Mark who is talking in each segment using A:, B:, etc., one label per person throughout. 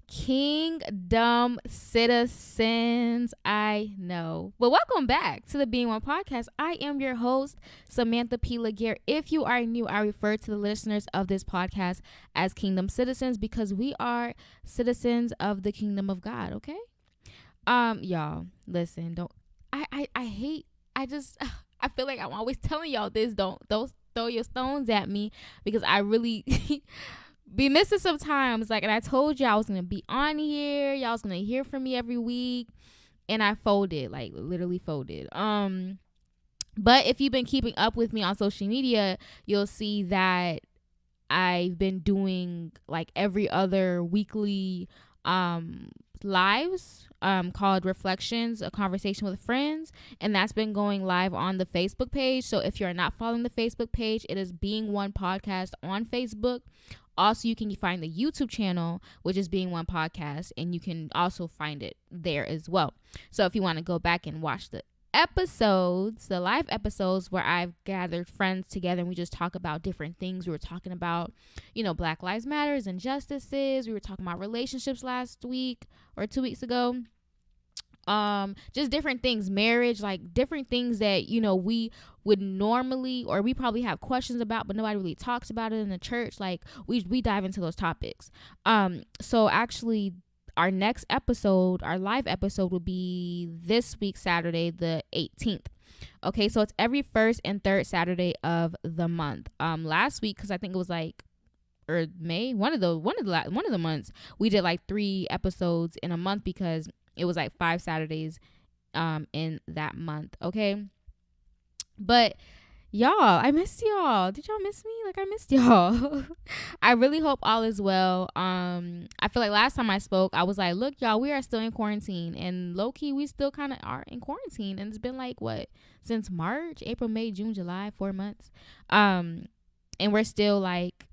A: Kingdom citizens, I know. Well, welcome back to the Being One podcast. I am your host, Samantha P. Laguerre. If you are new, I refer to the listeners of this podcast as Kingdom citizens because we are citizens of the kingdom of God, okay? Y'all, listen, don't I hate I just I feel like I'm always telling y'all this. Don't throw your stones at me because I really be missing sometimes. Like, and I told you I was gonna be on here. Y'all was gonna hear from me every week, and I folded, like literally folded. But if you've been keeping up with me on social media, you'll see that I've been doing like every other weekly lives called Reflections, a conversation with friends, and that's been going live on the Facebook page. So if you're not following the Facebook page, it is Being One Podcast on Facebook. Also, you can find the YouTube channel, which is Being One Podcast, and you can also find it there as well. So if you want to go back and watch the episodes, the live episodes where I've gathered friends together and we just talk about different things. We were talking about, Black Lives Matters, injustices. We were talking about relationships last week or 2 weeks ago. Just different things, marriage, like different things that, we would normally, or we probably have questions about, but nobody really talks about it in the church. Like we dive into those topics. So actually our next episode, our live episode will be this week, Saturday, the 18th. Okay. So it's every first and third Saturday of the month. Last week, cause I think it was or May, one of the months, we did like 3 episodes in a month because it was like 5 Saturdays in that month. Okay. But y'all, I missed y'all. Did y'all miss me? Like, I missed y'all. I really hope all is well. I feel like last time I spoke, I was like, look, y'all, we are still in quarantine. And low key, we still kind of are in quarantine. And it's been like, what? Since March, April, May, June, July, 4 months. And we're still like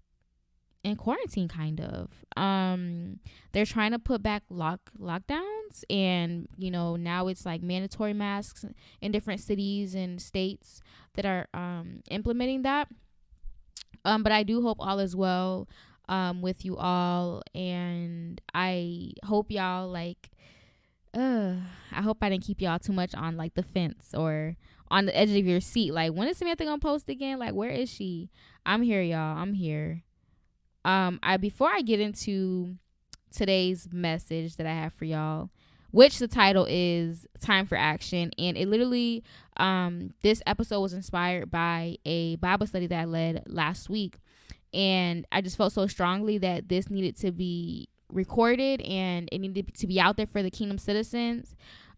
A: in quarantine, kind of. They're trying to put back lockdowns, and now it's like mandatory masks in different cities and states that are implementing that. But I do hope all is well with you all, and I hope y'all I hope I didn't keep y'all too much on like the fence or on the edge of your seat. Like, when is Samantha gonna post again? Like, where is she? I'm here, y'all. I'm here. Before I get into today's message that I have for y'all, which the title is Time for Action, and it literally, this episode was inspired by a Bible study that I led last week, and I just felt so strongly that this needed to be recorded and it needed to be out there for the kingdom citizens.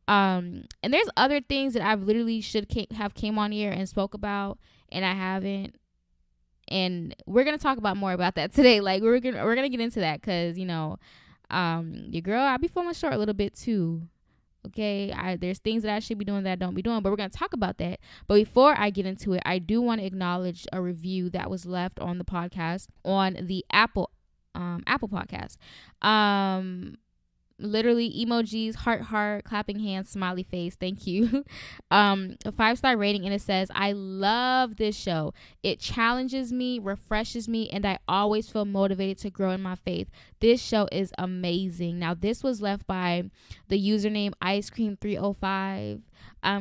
A: And there's other things that I've literally have came on here and spoke about, and I haven't. And we're gonna talk about more about that today. Like, we're gonna get into that because your girl, I be falling short a little bit too. Okay, there's things that I should be doing that I don't be doing, but we're gonna talk about that. But before I get into it, I do want to acknowledge a review that was left on the podcast on the Apple podcast. Literally emojis, heart, clapping hands, smiley face. Thank you. A 5-star rating, and it says, I love this show. It challenges me, refreshes me, and I always feel motivated to grow in my faith. This show is amazing. Now, this was left by the username Ice Cream 305.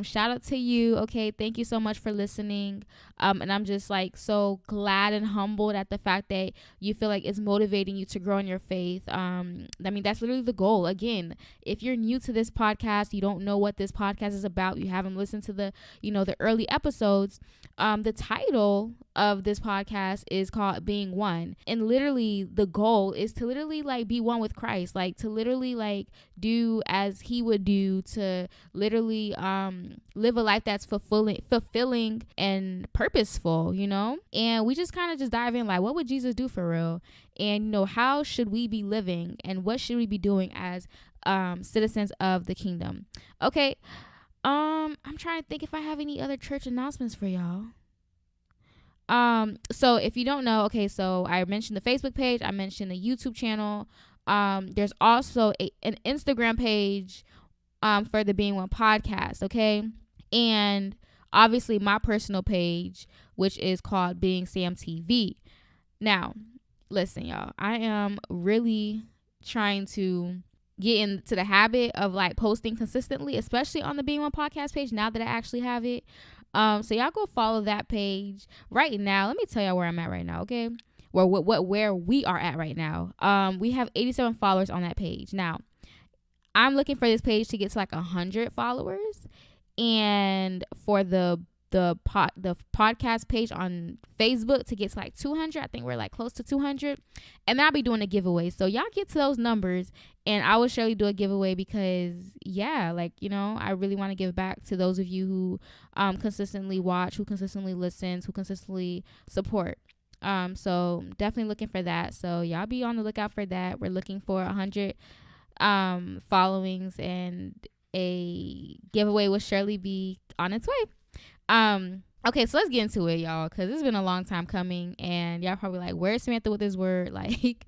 A: Shout out to you. Okay, thank you so much for listening. And I'm just like so glad and humbled at the fact that you feel like it's motivating you to grow in your faith. I mean, that's literally the goal. Again, if you're new to this podcast, you don't know what this podcast is about, you haven't listened to the early episodes, the title of this podcast is called Being One, and literally the goal is to literally like be one with Christ, like to literally like do as he would do, to literally live a life that's fulfilling and purposeful, and we just kind of just dive in like, what would Jesus do for real, and how should we be living, and what should we be doing as citizens of the kingdom. Okay, I'm trying to think if I have any other church announcements for y'all. So if you don't know, okay, so I mentioned the Facebook page, I mentioned the YouTube channel. There's also an Instagram page for the Being One podcast, okay? And obviously my personal page, which is called Beingsamtv. Now, listen, y'all, I am really trying to get into the habit of like posting consistently, especially on the Being One podcast page now that I actually have it. So y'all go follow that page right now. Let me tell y'all where I'm at right now, okay? Where we are at right now. We have 87 followers on that page. Now, I'm looking for this page to get to like 100 followers, and for the podcast page on Facebook to get to like 200. I think we're like close to 200, and then I'll be doing a giveaway. So y'all get to those numbers, and I will surely do a giveaway because I really want to give back to those of you who consistently watch, who consistently listens, who consistently support. So definitely looking for that. So y'all be on the lookout for that. We're looking for 100 followings, and a giveaway will surely be on its way. Okay, so let's get into it, y'all, because it's been a long time coming, and y'all probably like, where's Samantha with this word? Like,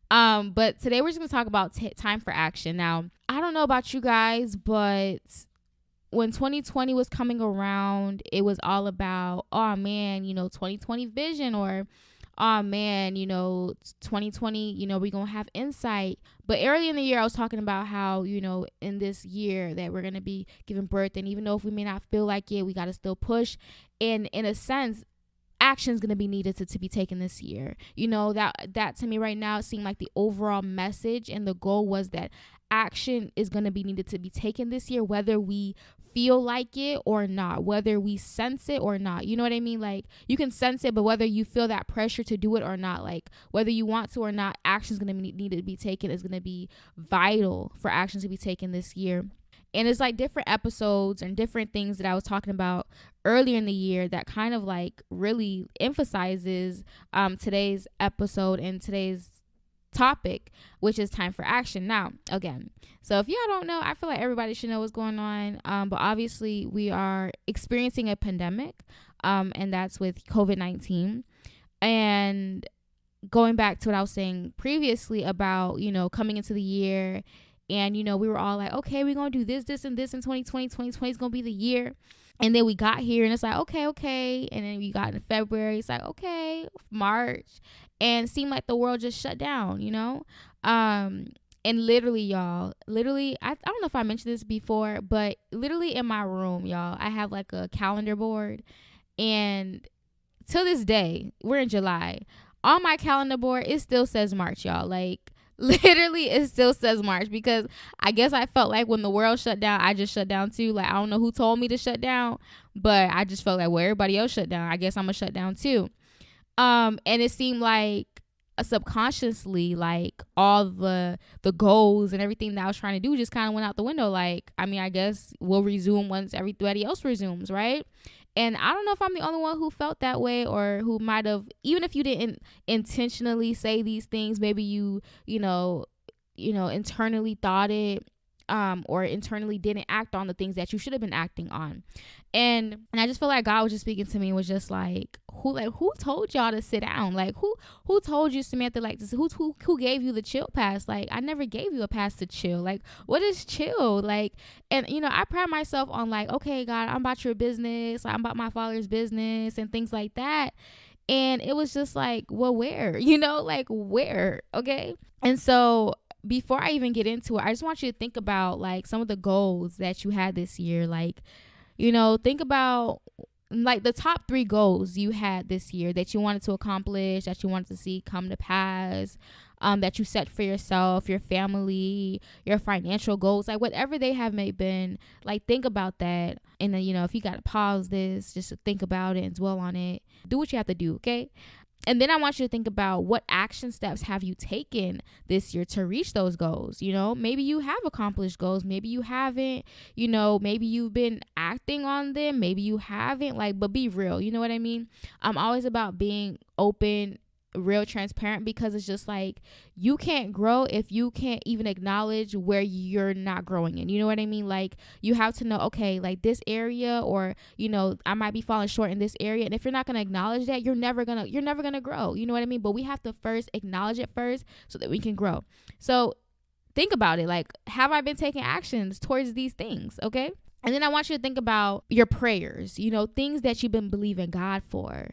A: but today we're just gonna talk about time for action. Now, I don't know about you guys, but when 2020 was coming around, it was all about, oh man, 2020 vision, or oh man, 2020, we're gonna have insight. But early in the year, I was talking about how, in this year that we're gonna be giving birth, and even though if we may not feel like it, we gotta still push. And in a sense, action is going to be needed to be taken this year. That to me right now, it seemed like the overall message and the goal was that action is going to be needed to be taken this year, whether we feel like it or not, whether we sense it or not. You know what I mean? Like, you can sense it, but whether you feel that pressure to do it or not, like whether you want to or not, action is going to be needed to be taken, is going to be vital for action to be taken this year. And it's like different episodes and different things that I was talking about earlier in the year that kind of like really emphasizes today's episode and today's topic, which is time for action. Now, again, so if y'all don't know, I feel like everybody should know what's going on. But obviously we are experiencing a pandemic, and that's with COVID-19. And going back to what I was saying previously about, coming into the year, and, we were all like, okay, we're going to do this, and this in 2020. 2020 is going to be the year. And then we got here, and it's like, okay. And then we got in February. It's like, okay, March. And it seemed like the world just shut down, And literally, y'all, I don't know if I mentioned this before, but literally in my room, y'all, I have like a calendar board. And till this day, we're in July. On my calendar board, it still says March, y'all. Like, literally, it still says March, because I guess I felt like when the world shut down, I just shut down too. Like, I don't know who told me to shut down, but I just felt like, well, everybody else shut down, I guess I'm gonna shut down too. And it seemed like subconsciously, like all the goals and everything that I was trying to do just kind of went out the window. Like, I mean, I guess we'll resume once everybody else resumes, right? And I don't know if I'm the only one who felt that way, or who might have, even if you didn't intentionally say these things, maybe you internally thought it, or internally didn't act on the things that you should have been acting on. And I just feel like God was just speaking to me, was just like, who told y'all to sit down? Like, who told you, Samantha, like this? Who gave you the chill pass? Like, I never gave you a pass to chill. Like, what is chill? Like, and I pride myself on like, okay, God, I'm about your business. I'm about my Father's business and things like that. And it was just like, well, where? Like, where? Okay. And so before I even get into it, I just want you to think about like some of the goals that you had this year. Like, think about like the top 3 goals you had this year that you wanted to accomplish, that you wanted to see come to pass, that you set for yourself, your family, your financial goals, like whatever they have may been. Like, think about that. And then, if you got to pause this just to think about it and dwell on it, do what you have to do. Okay. And then I want you to think about what action steps have you taken this year to reach those goals. Maybe you have accomplished goals. Maybe you haven't, maybe you've been acting on them. Maybe you haven't, like, but be real. You know what I mean? I'm always about being open, real, transparent, because it's just like, you can't grow if you can't even acknowledge where you're not growing in. You know what I mean? Like, you have to know, okay, like this area, or I might be falling short in this area, and if you're not going to acknowledge that, you're never gonna grow. You know what I mean? But we have to first acknowledge it first so that we can grow. So think about it, like, have I been taking actions towards these things? Okay. And then I want you to think about your prayers, things that you've been believing God for.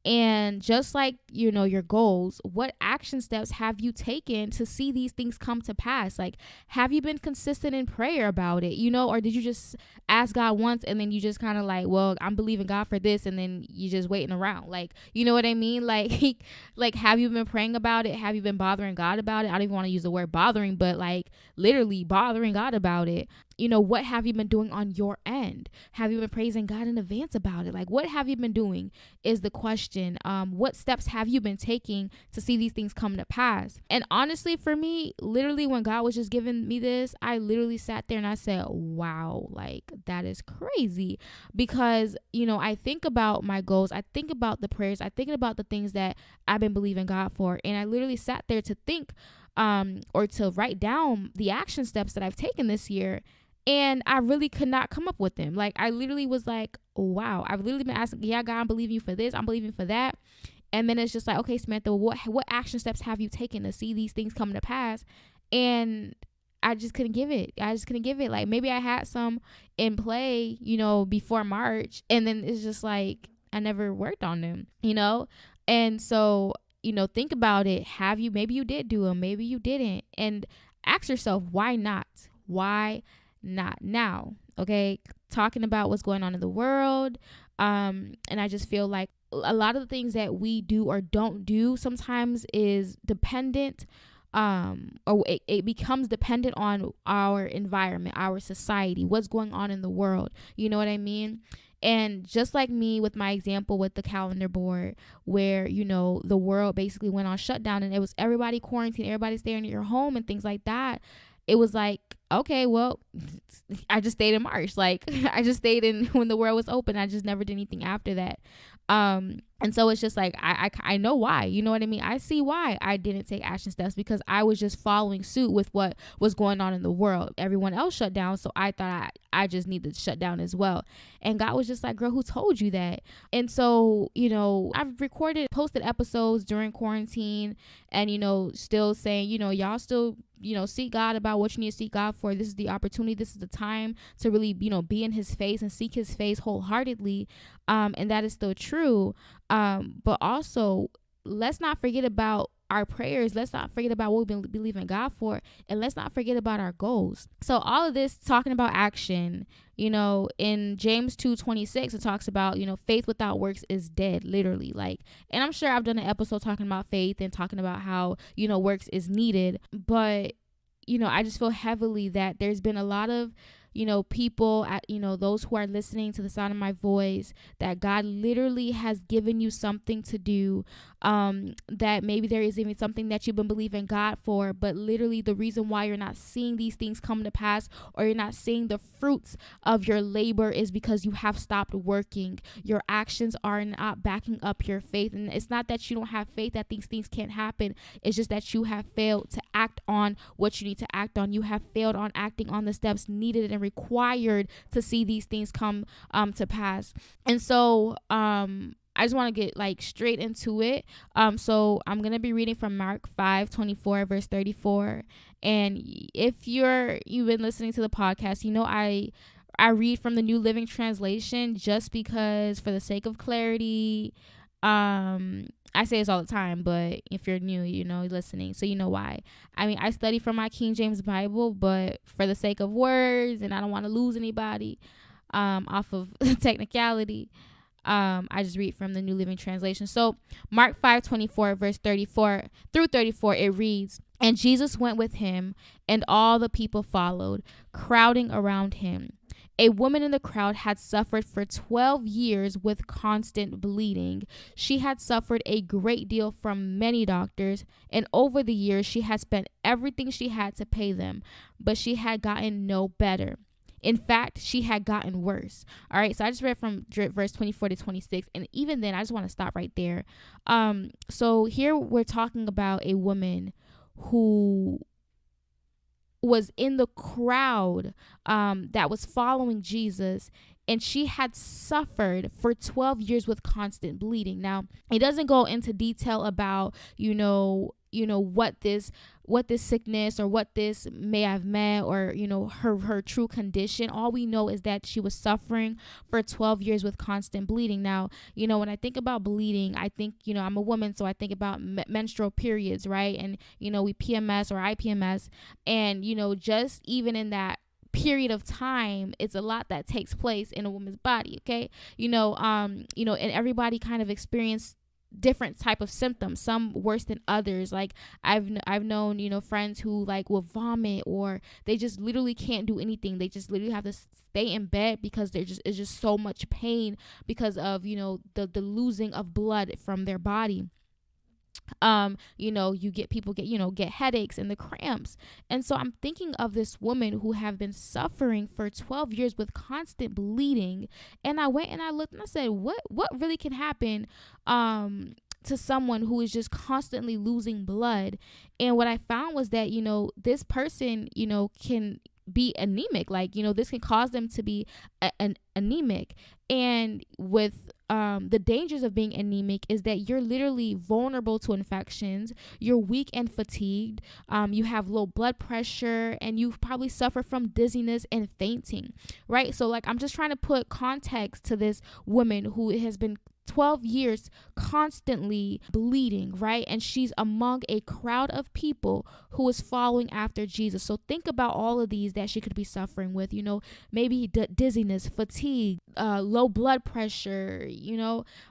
A: And just like, you know, your goals, what action steps have you taken to see these things come to pass? Like, have you been consistent in prayer about it, you know, or did you just ask God once and then you just kind of like, well, I'm believing God for this, and then you just waiting around? Like, you know what I mean? Like, like, have you been praying about it? Have you been bothering God about it? I don't even want to use the word bothering, but like literally bothering God about it. You know, what have you been doing on your end? Have you been praising God in advance about it? Like, what have you been doing is the question. What steps have you been taking to see these things come to pass? And honestly, for me, literally when God was just giving me this, I literally sat there and I said, wow, like that is crazy. Because, you know, I think about my goals, I think about the prayers, I think about the things that I've been believing God for. And I literally sat there to think or to write down the action steps that I've taken this year. And I really could not come up with them. Like, I literally was like, wow, I've literally been asking, yeah, God, I'm believing you for this, I'm believing for that. And then it's just like, okay, Samantha, what action steps have you taken to see these things come to pass? And I just couldn't give it. Like, maybe I had some in play, you know, before March. And then it's just like, I never worked on them, you know? And so, you know, think about it. Maybe you did do them, maybe you didn't. And ask yourself, why not? Why not now? Okay, talking about what's going on in the world, and I just feel like a lot of the things that we do or don't do sometimes is dependent, or it becomes dependent on our environment, our society, what's going on in the world, you know what I mean? And just like me with my example with the calendar board, where, you know, the world basically went on shutdown and it was everybody quarantined, everybody staying at your home and things like that. It was like, okay, well, I just stayed in March. Like, I just stayed in when the world was open. I just never did anything after that. And so it's just like, I know why, you know what I mean? I see why I didn't take action steps, because I was just following suit with what was going on in the world. Everyone else shut down. So I thought I just needed to shut down as well. And God was just like, girl, who told you that? And so, you know, I've posted episodes during quarantine and, you know, still saying, you know, y'all still, you know, seek God about what you need to seek God for. This is the opportunity. This is the time to really, you know, be in his face and seek his face wholeheartedly. And that is still true. But also, let's not forget about our prayers. Let's not forget about what we've been believing God for, and let's not forget about our goals. So all of this talking about action, you know, in James 2:26, it talks about, you know, faith without works is dead, literally. Like, and I'm sure I've done an episode talking about faith and talking about how, you know, works is needed. But, you know, I just feel heavily that there's been a lot of, you know, people, you know, those who are listening to the sound of my voice, that God literally has given you something to do, that maybe there is even something that you've been believing God for, but literally the reason why you're not seeing these things come to pass, or you're not seeing the fruits of your labor, is because you have stopped working. Your actions are not backing up your faith. And it's not that you don't have faith that these things can't happen. It's just that you have failed to act on what you need to act on. You have failed on acting on the steps needed and required to see these things come to pass. And so I just want to get like straight into it. So I'm going to be reading from Mark 5:24 verse 34. And if you've been listening to the podcast, you know, I read from the New Living Translation just because, for the sake of clarity. I say this all the time, but if you're new, you know, listening, so you know why. I mean, I study from my King James Bible, but for the sake of words, and I don't want to lose anybody off of technicality, I just read from the New Living Translation. So Mark 5:24 verse 34 through 34, it reads, "And Jesus went with him, and all the people followed, crowding around him. A woman in the crowd had suffered for 12 years with constant bleeding. She had suffered a great deal from many doctors, and over the years she had spent everything she had to pay them, but she had gotten no better. In fact, she had gotten worse." All right, so I just read from verse 24 to 26, and even then, I just want to stop right there. So here we're talking about a woman who was in the crowd that was following Jesus, and she had suffered for 12 years with constant bleeding. Now, it doesn't go into detail about, you know, what this sickness or what this may have meant, or her true condition. All we know is that she was suffering for 12 years with constant bleeding. Now, when I think about bleeding, I think, I'm a woman, so I think about menstrual periods, right? And we PMS or IPMS, and just even in that period of time, it's a lot that takes place in a woman's body. Okay. And everybody kind of experience different type of symptoms, some worse than others. Like I've known friends who like will vomit, or they just literally can't do anything. They just literally have to stay in bed because it's just so much pain because of the losing of blood from their body. You get people get headaches and the cramps. And so I'm thinking of this woman who have been suffering for 12 years with constant bleeding. And I went and I looked and I said, what really can happen to someone who is just constantly losing blood? And what I found was that this person can be anemic. Like this can cause them to be anemic. And with the dangers of being anemic is that you're literally vulnerable to infections, you're weak and fatigued, you have low blood pressure, and you probably suffer from dizziness and fainting, right? So like I'm just trying to put context to this woman who has been 12 years constantly bleeding, right? And she's among a crowd of people who is following after Jesus. So think about all of these that she could be suffering with, maybe dizziness, fatigue, low blood pressure,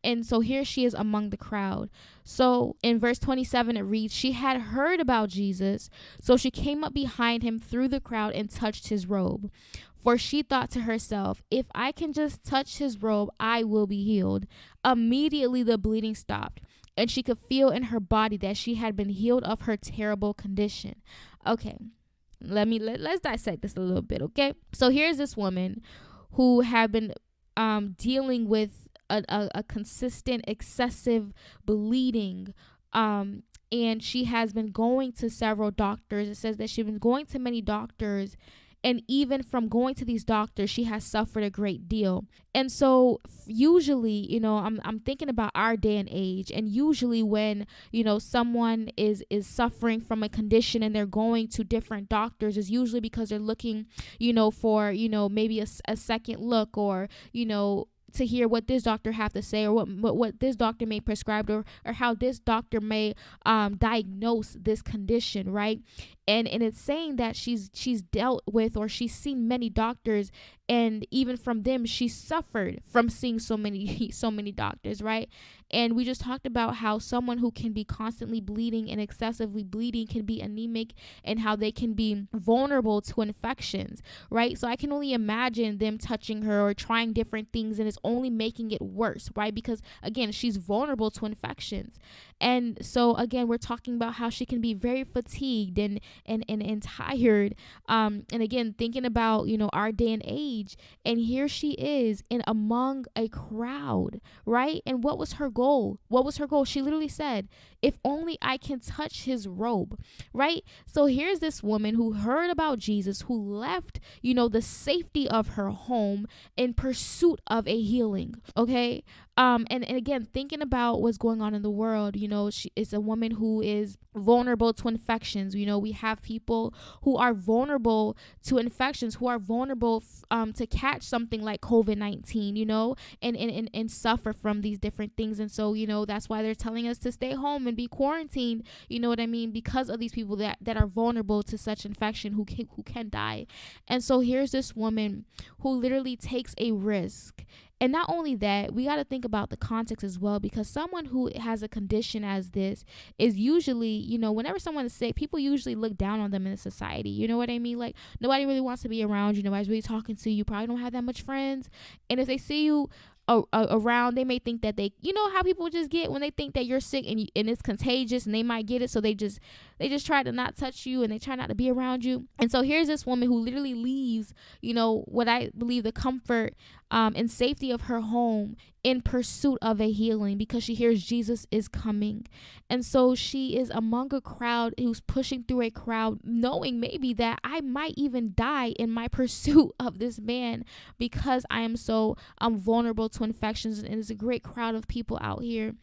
A: and so here she is among the crowd. So in verse 27, it reads, she had heard about Jesus, so she came up behind him through the crowd and touched his robe. For she thought to herself, if I can just touch his robe, I will be healed. Immediately the bleeding stopped, and she could feel in her body that she had been healed of her terrible condition. Okay, let's dissect this a little bit, okay? So here's this woman who had been dealing with a consistent, excessive bleeding, and she has been going to several doctors. It says that she's been going to many doctors, and even from going to these doctors, she has suffered a great deal. And so usually, I'm thinking about our day and age, and usually when, someone is suffering from a condition and they're going to different doctors, is usually because they're looking, for, maybe a second look, or, to hear what this doctor have to say, or what this doctor may prescribe, or how this doctor may diagnose this condition, right? And it's saying that she's dealt with, or she's seen many doctors, and even from them she suffered from seeing so many doctors, right? And we just talked about how someone who can be constantly bleeding and excessively bleeding can be anemic, and how they can be vulnerable to infections, right? So I can only imagine them touching her or trying different things, and it's only making it worse, right? Because again, she's vulnerable to infections. And so again, we're talking about how she can be very fatigued and tired, and again, thinking about our day and age, and here she is in among a crowd, right? And what was her goal? She literally said, if only I can touch his robe, right? So here's this woman who heard about Jesus, who left the safety of her home in pursuit of a healing, okay? And again, thinking about what's going on in the world, she is a woman who is vulnerable to infections. We have people who are vulnerable to infections, who are vulnerable to catch something like COVID-19, and suffer from these different things. And so, that's why they're telling us to stay home and be quarantined, you know what I mean? Because of these people that are vulnerable to such infection, who can die. And so here's this woman who literally takes a risk. And not only that, we got to think about the context as well, because someone who has a condition as this is usually, whenever someone is sick, people usually look down on them in society. You know what I mean? Like, nobody really wants to be around you. Nobody's really talking to you. You probably don't have that much friends. And if they see you around, they may think that how people just get when they think that you're sick, and it's contagious, and they might get it, so they just try to not touch you, and they try not to be around you. And so here's this woman who literally leaves what I believe the comfort and safety of her home in pursuit of a healing, because she hears Jesus is coming. And so she is among a crowd, who's pushing through a crowd, knowing maybe that I might even die in my pursuit of this man, because I am so vulnerable to infections, and there's a great crowd of people out here.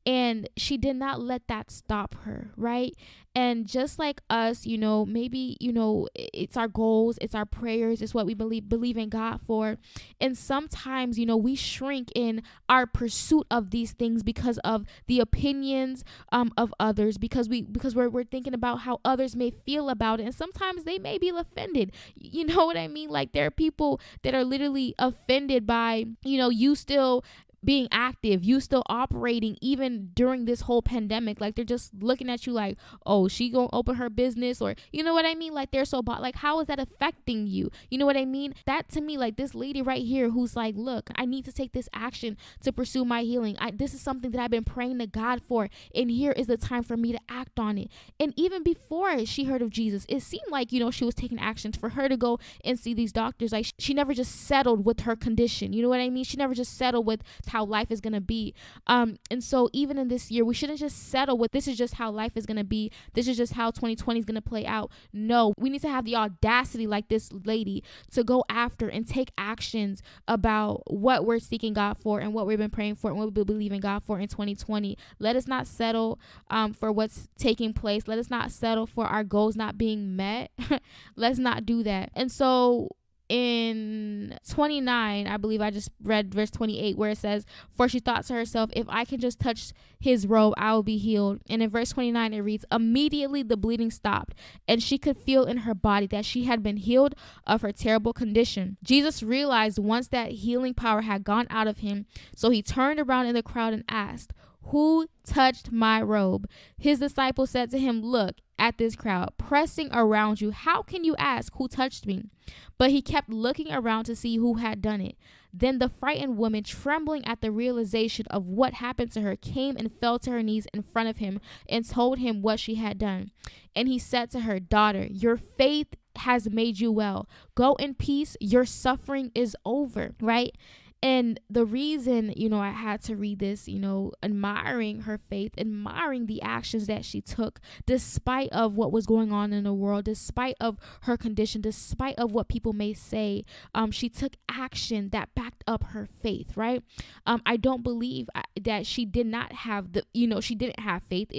A: And she did not let that stop her, right? And just like us, maybe, it's our goals, it's our prayers, it's what we believe in God for. And sometimes, we shrink in our pursuit of these things because of the opinions of others, because we're thinking about how others may feel about it. And sometimes they may be offended. You know what I mean? Like, there are people that are literally offended by, you still being active, you still operating even during this whole pandemic. Like, they're just looking at you like, oh, she gonna open her business, or you know what I mean? Like, they're so like, how is that affecting you? You know what I mean? That to me, like, this lady right here who's like, look, I need to take this action to pursue my healing. This is something that I've been praying to God for, and here is the time for me to act on it. And even before she heard of Jesus, it seemed like, she was taking actions for her to go and see these doctors. Like, she never just settled with her condition. You know what I mean? She never just settled with how life is going to be. And so even in this year, we shouldn't just settle with, this is just how life is going to be. This is just how 2020 is going to play out. No, we need to have the audacity, like this lady, to go after and take actions about what we're seeking God for and what we've been praying for and what we believe in God for in 2020. Let us not settle for what's taking place. Let us not settle for our goals not being met. Let's not do that. And so in 29, I believe I just read verse 28, where it says, for she thought to herself, if I can just touch his robe, I will be healed. And in verse 29, it reads, immediately the bleeding stopped, and she could feel in her body that she had been healed of her terrible condition. Jesus realized once that healing power had gone out of him, so he turned around in the crowd and asked, who touched my robe? His disciples said to him, look at this crowd pressing around you. How can you ask who touched me? But he kept looking around to see who had done it. Then the frightened woman, trembling at the realization of what happened to her, came and fell to her knees in front of him and told him what she had done. And he said to her, daughter, your faith has made you well. Go in peace. Your suffering is over, right? And the reason, I had to read this, admiring her faith, admiring the actions that she took, despite of what was going on in the world, despite of her condition, despite of what people may say, she took action that backed up her faith, right? I don't believe that she did not have she didn't have faith.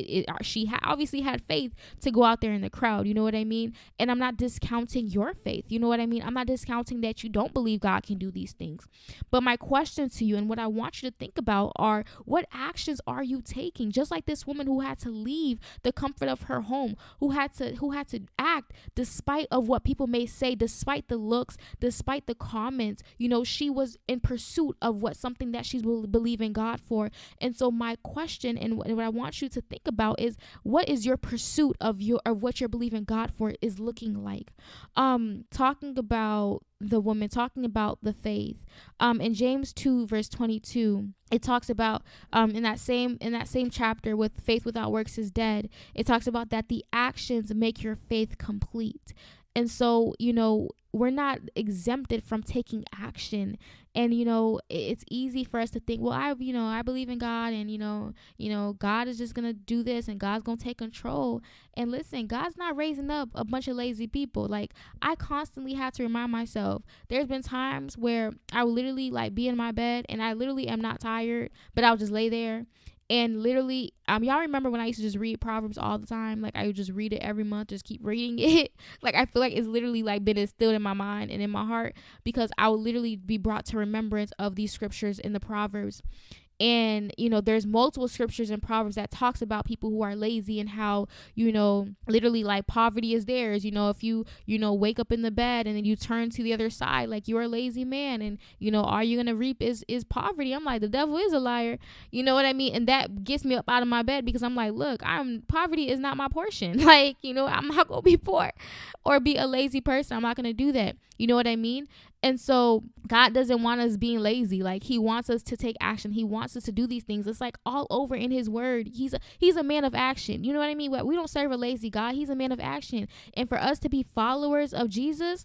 A: She obviously had faith to go out there in the crowd, you know what I mean? And I'm not discounting your faith, you know what I mean? I'm not discounting that you don't believe God can do these things. But my question to you and what I want you to think about are, what actions are you taking? Just like this woman who had to leave the comfort of her home, who had to act despite of what people may say, despite the looks, despite the comments. She was in pursuit of something that she's believing God for. And so my question and what I want you to think about is, what is your pursuit of what you're believing God for is looking like? Talking about the woman, talking about the faith, in James 2 verse 22, it talks about in that same chapter, with faith without works is dead, it talks about that the actions make your faith complete. And so, we're not exempted from taking action. And, it's easy for us to think, well, I believe in God, and, God is just going to do this and God's going to take control. And listen, God's not raising up a bunch of lazy people. Like, I constantly have to remind myself, there's been times where I would literally be in my bed and I literally am not tired, but I'll just lay there. And literally, y'all remember when I used to just read Proverbs all the time? Like, I would just read it every month, just keep reading it. Like, I feel like it's literally been instilled in my mind and in my heart, because I would literally be brought to remembrance of these scriptures in the Proverbs. And, there's multiple scriptures in Proverbs that talks about people who are lazy and how, literally poverty is theirs. If you, wake up in the bed and then you turn to the other side, you're a lazy man, and, all you're going to reap is poverty. I'm like, the devil is a liar. You know what I mean? And that gets me up out of my bed, because I'm like, look, poverty is not my portion. I'm not going to be poor or be a lazy person. I'm not going to do that. You know what I mean? And so God doesn't want us being lazy. He wants us to take action. He wants us to do these things. It's all over in his word. He's a man of action. You know what I mean? We don't serve a lazy God. He's a man of action. And for us to be followers of Jesus,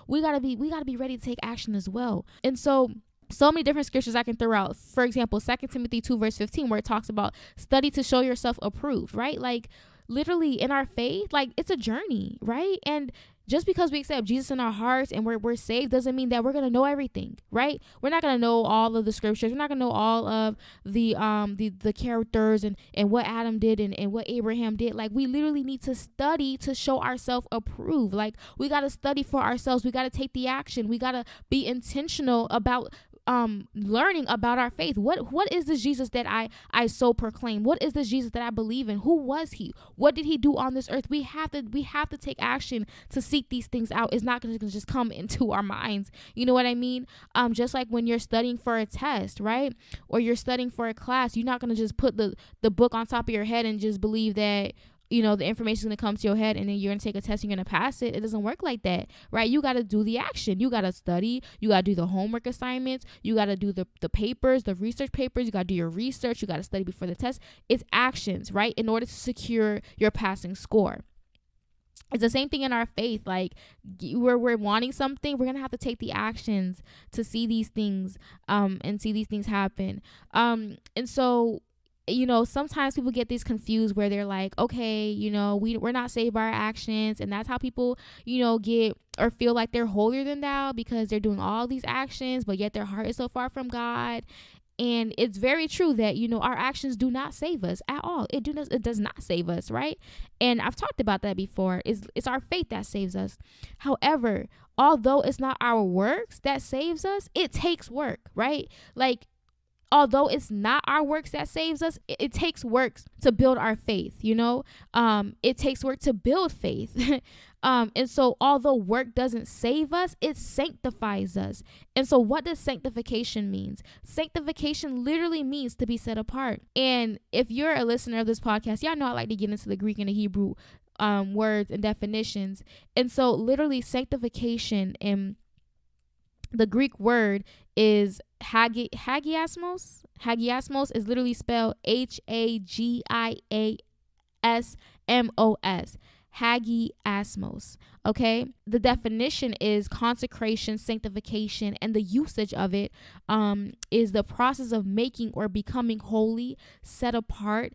A: we gotta be ready to take action as well. And so many different scriptures I can throw out. For example, 2 Timothy 2 verse 15, where it talks about study to show yourself approved, right? Literally in our faith, it's a journey, right? And just because we accept Jesus in our hearts and we're saved doesn't mean that we're going to know everything, right? We're not going to know all of the scriptures. We're not going to know all of the characters and what Adam did and what Abraham did. Like, we literally need to study to show ourselves approved. Like, we got to study for ourselves. We got to take the action. We got to be intentional about learning about our faith. What is this Jesus that I so proclaim? What is this Jesus that I believe in? Who was he? What did he do on this earth? We have to take action to seek these things out. It's not going to just come into our minds. You know what I mean? Just like when you're studying for a test, right? Or you're studying for a class, you're not going to just put the book on top of your head and just believe that, you know, the information is going to come to your head and then you're going to take a test and you're going to pass it. It doesn't work like that, right? You got to do the action. You got to study. You got to do the homework assignments. You got to do the papers, the research papers. You got to do your research. You got to study before the test. It's actions, right? In order to secure your passing score. It's the same thing in our faith. Like, where we're wanting something, we're going to have to take the actions to see these things, and see these things happen. And so, you know, sometimes people get these confused where they're like, okay, you know, we're not saved by our actions. And that's how people, you know, get or feel like they're holier than thou because they're doing all these actions, but yet their heart is so far from God. And it's very true that, you know, our actions do not save us at all. It does not save us, right? And I've talked about that before. It's our faith that saves us. However, although it's not our works that saves us, it takes work, right? Like, although it's not our works that saves us, it takes works to build our faith, you know? It takes work to build faith. And so although work doesn't save us, it sanctifies us. And so what does sanctification mean? Sanctification literally means to be set apart. And if you're a listener of this podcast, y'all know I like to get into the Greek and the Hebrew words and definitions. And so literally sanctification in the Greek word is hagiasmos. Hagiasmos is literally spelled Hagiasmos. Hagiasmos. Okay. The definition is consecration, sanctification, and the usage of it is the process of making or becoming holy, set apart.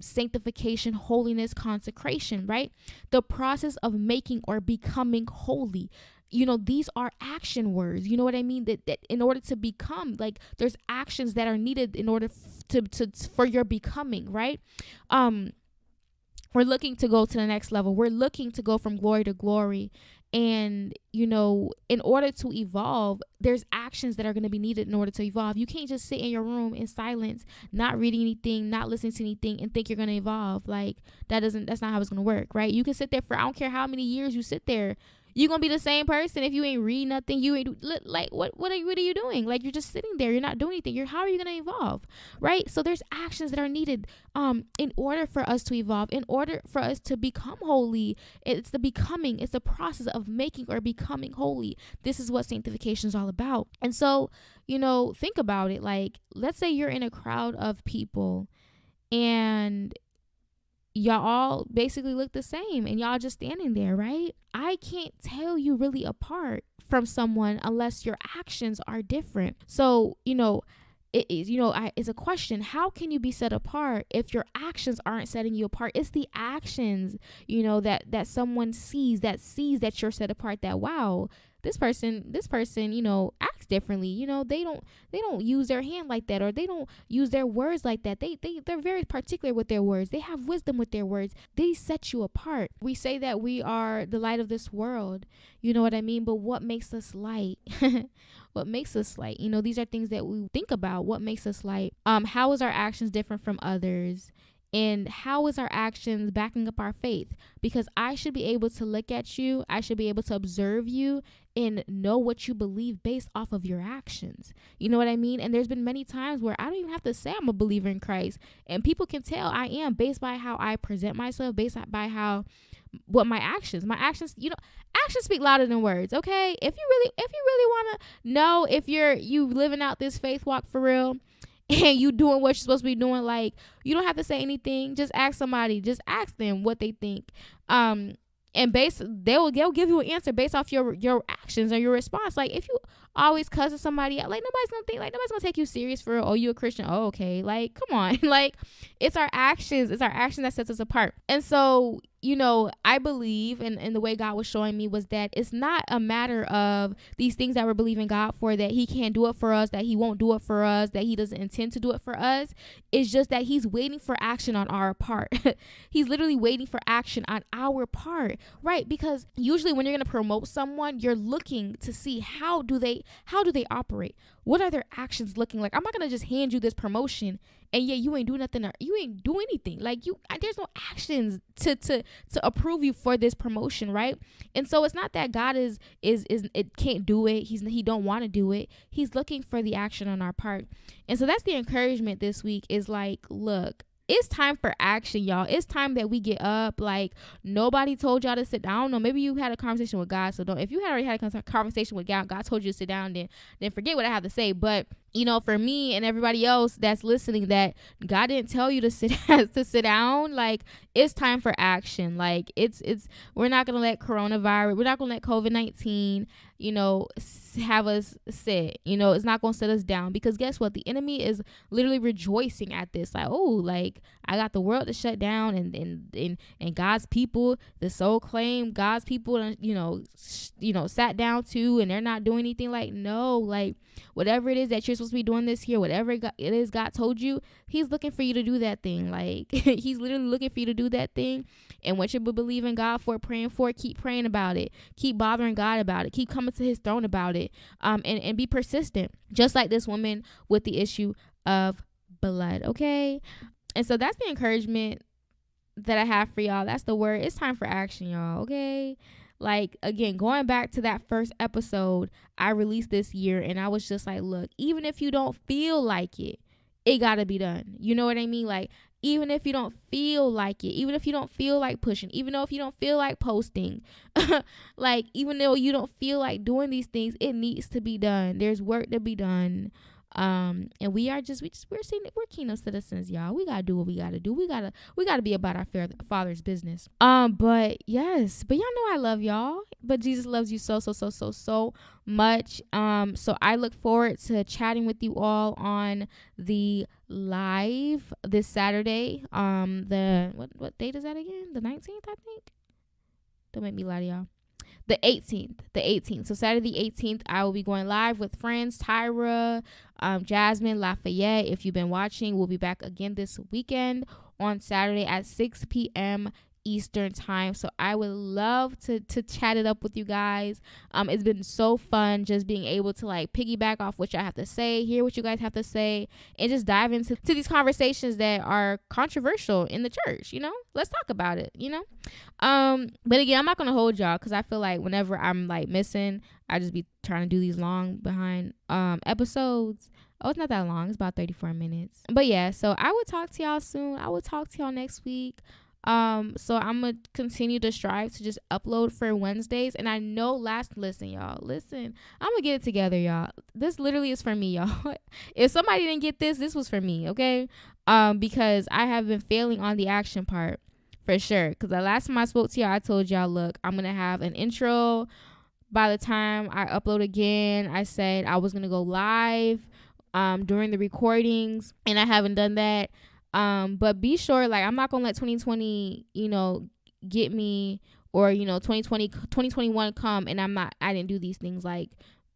A: Sanctification, holiness, consecration, right? The process of making or becoming holy. You know, these are action words. You know what I mean? That in order to become, like, there's actions that are needed in order for your becoming, right? We're looking to go to the next level. We're looking to go from glory to glory. And, you know, in order to evolve, there's actions that are going to be needed in order to evolve. You can't just sit in your room in silence, not reading anything, not listening to anything, and think you're going to evolve. Like, that's not how it's going to work, right? You can sit there for, I don't care how many years you sit there. You're going to be the same person if you ain't read nothing. You ain't, like, what are you doing? Like, you're just sitting there. You're not doing anything. How are you going to evolve, right? So there's actions that are needed in order for us to evolve, in order for us to become holy. It's the becoming. It's the process of making or becoming holy. This is what sanctification is all about. And so, you know, think about it. Like, let's say you're in a crowd of people and y'all all basically look the same and y'all just standing there, right? I can't tell you really apart from someone unless your actions are different. So, you know, it's a question. How can you be set apart if your actions aren't setting you apart? It's the actions, you know, that someone sees that you're set apart, that, wow, this person, you know, acts differently. You know, they don't use their hand like that, or they don't use their words like that. They're very particular with their words. They have wisdom with their words. They set you apart. We say that we are the light of this world. You know what I mean? But what makes us light? What makes us light? You know, these are things that we think about. What makes us light? How is our actions different from others? And how is our actions backing up our faith? Because I should be able to look at you. I should be able to observe you and know what you believe based off of your actions. You know what I mean? And there's been many times where I don't even have to say I'm a believer in Christ. And people can tell I am based by how I present myself, based by what my actions, you know, actions speak louder than words. Okay. If you really want to know if you living out this faith walk for real, and you doing what you're supposed to be doing, like, you don't have to say anything. Just ask somebody. Just ask them what they think. And they'll give you an answer based off your actions or your response. Like, if you always cussing somebody out, like, nobody's gonna take you serious for, oh, you a Christian? Oh, okay. Like, come on. Like, it's our actions that sets us apart. And so, I believe, and the way God was showing me was that it's not a matter of these things that we're believing God for, that he can't do it for us, that he won't do it for us, that he doesn't intend to do it for us. It's just that he's waiting for action on our part. He's literally waiting for action on our part, right? Because usually when you're going to promote someone, you're looking to see how do they operate? What are their actions looking like? I'm not going to just hand you this promotion and yet you ain't do nothing, or you ain't do anything. Like, there's no actions to approve you for this promotion, right? And so it's not that God is it can't do it. He don't want to do it. He's looking for the action on our part. And so that's the encouragement this week, is like, look, it's time for action, y'all. It's time that we get up. Like, nobody told y'all to sit down. I don't know. Maybe you had a conversation with God. So if you had already had a conversation with God, God told you to sit down, then forget what I have to say. But for me and everybody else that's listening, that God didn't tell you to sit down. Like, it's time for action. Like, we're not gonna let coronavirus, we're not gonna let COVID-19, have us sit. It's not gonna sit us down, because guess what? The enemy is literally rejoicing at this. Like, oh, like, I got the world to shut down, and God's people, the soul claim God's people, sat down too, and they're not doing anything. Like, no, like, whatever it is that you're supposed to be doing this year, whatever it is God told you, he's looking for you to do that thing. Like, he's literally looking for you to do that thing. And what you believe in God for, praying for, keep praying about it, keep bothering God about it, keep coming to his throne about it, and be persistent, just like this woman with the issue of blood. Okay. And so that's the encouragement that I have for y'all. That's the word. It's time for action, y'all. Okay. Like, again, going back to that first episode I released this year, and I was just like, look, even if you don't feel like it gotta be done. You know what I mean? Like, even if you don't feel like it, even if you don't feel like pushing, even though if you don't feel like posting, like, even though you don't feel like doing these things, it needs to be done. There's work to be done. And we're kingdom citizens, y'all. We gotta do what we gotta do. We gotta be about our Father's business. But y'all know I love y'all, but Jesus loves you so much. So I look forward to chatting with you all on the live this Saturday. What date is that again? The 19th, I think. Don't make me lie to y'all. The 18th. So Saturday the 18th, I will be going live with friends Tyra, Jasmine, Lafayette. If you've been watching, we'll be back again this weekend on Saturday at 6 p.m. Eastern time. So I would love to chat it up with you guys. It's been so fun just being able to, like, piggyback off what y'all have to say, hear what you guys have to say, and just dive into these conversations that are controversial in the church. Let's talk about it. But again, I'm not gonna hold y'all, because I feel like whenever I'm, like, missing, I just be trying to do these long behind episodes. Oh, it's not that long. It's about 34 minutes. But yeah, so I will talk to y'all soon. I will talk to y'all next week. So I'm gonna continue to strive to just upload for Wednesdays. And I know listen, I'm gonna get it together, y'all. This literally is for me, y'all. If somebody didn't get this was for me, okay? Because I have been failing on the action part for sure. Because the last time I spoke to y'all, I told y'all, look, I'm gonna have an intro by the time I upload again. I said I was gonna go live during the recordings, and I haven't done that. But be sure, like, I'm not gonna let 2020, get me, or 2021 come and I didn't do these things. Like,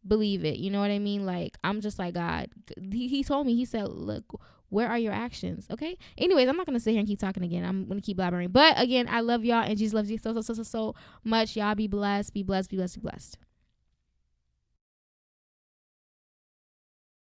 A: believe it, you know what I mean? Like, I'm just like, God, he told me, he said, look, where are your actions? Okay. Anyways, I'm not gonna sit here and keep talking again. I'm gonna keep blabbering. But again, I love y'all, and Jesus loves you so much. Y'all be blessed. Be blessed. Be blessed. Be blessed.